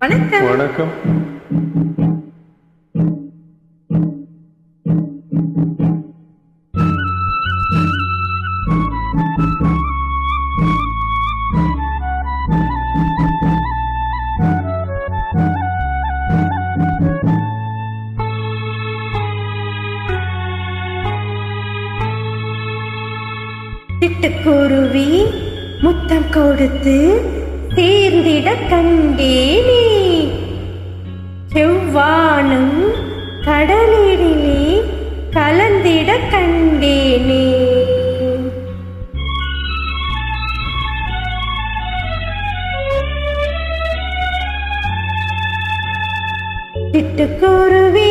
வணக்கம். வணக்கம். சிட்டுக்குருவி முத்தம் கொடுத்து சேர்ந்திட கண்டேனே, செவ்வானம் கடலிலே கலந்திட கண்டேனே. சிட்டுக்குருவி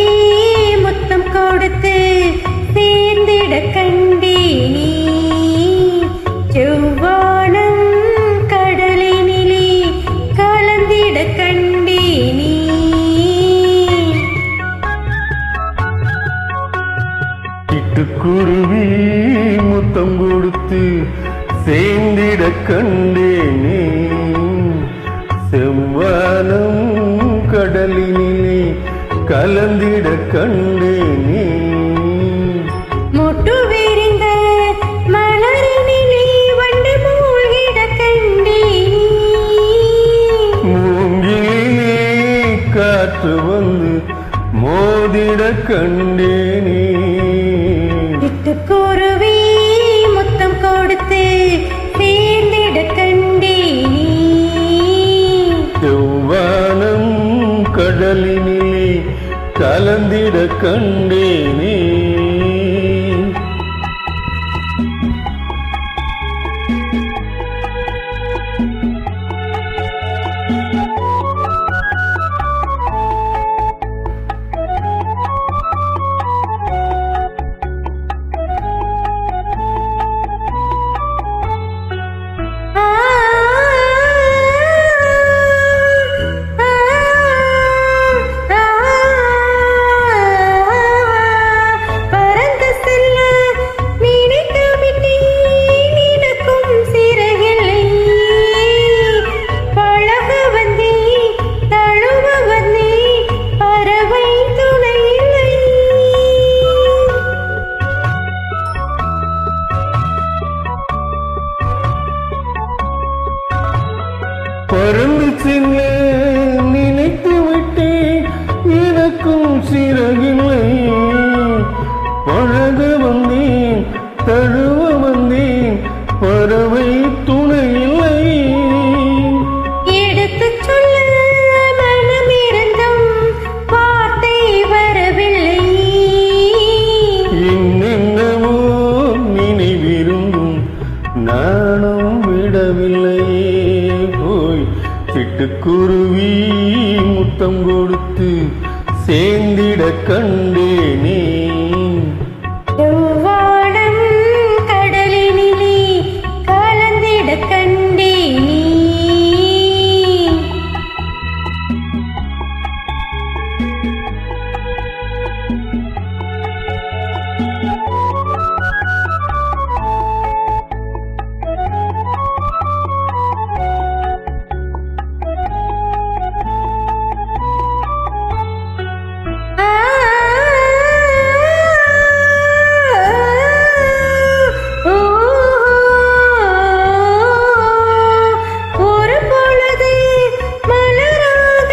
முத்தம் கொடுத்து சேர்ந்திட கண்டேனே, செவ்வானம் கடலினிலே கலந்திட கண்டேனே. சிட்டுக்குருவி முத்தம் கொடுத்து சேர்ந்திட கண்டேனே, செவ்வானம் கடலினிலே கலந்திட கண்டேனே. மொட்டு விரிந்த மலரினிலே வண்டு மூழ்கிட கண்டேனே, மூங்கிலே காற்று வந்து மோதிட கண்டேனே. சிட்டுக்குருவி முத்தம் கொடுத்து சேர்ந்திட கண்டேனே, செவ்வானம் கடலினிலே கலந்திட கண்டேனே. பறந்து செல்ல நினைத்து விட்டேன், எனக்கும் சிறகில்லை. பழக வந்தேன், தழுவ வந்தேன், பறவை துணையில்லை. எடுத்துச் சொல்ல மனம் இருந்தும் வார்த்தை வரவில்லை. என்னென்னவோ நினைவிருந்தும் நானும் விடவில்லை. போய் சிட்டுக்குருவி முத்தம் கொடுத்து சேர்ந்திட கண்டேனே, செவ்வானம் கடலினிலே கலந்திட கண்டேனே. ஒரு பொழுது மலராக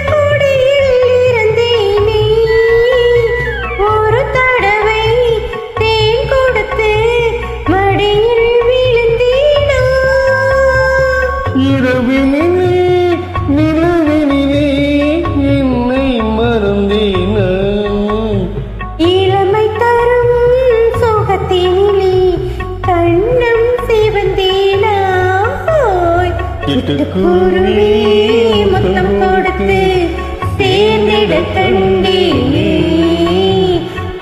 கொடியில் இருந்தேனே, ஒரு தடவை தேன் கொடுத்து மடியில் விழுந்தேனா. இரவினிலே நிலவினிலே என்னை மறந்தேனா. இளமை தரும் சுகத்தினிலே கண்ணம் சிவந்தேனா. சிட்டுக்குருவி முத்தம் கொடுத்து சேர்ந்திட கண்டேனே,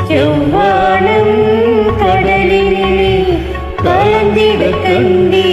செவ்வானம் கடலினிலே கலந்திட கண்டேனே.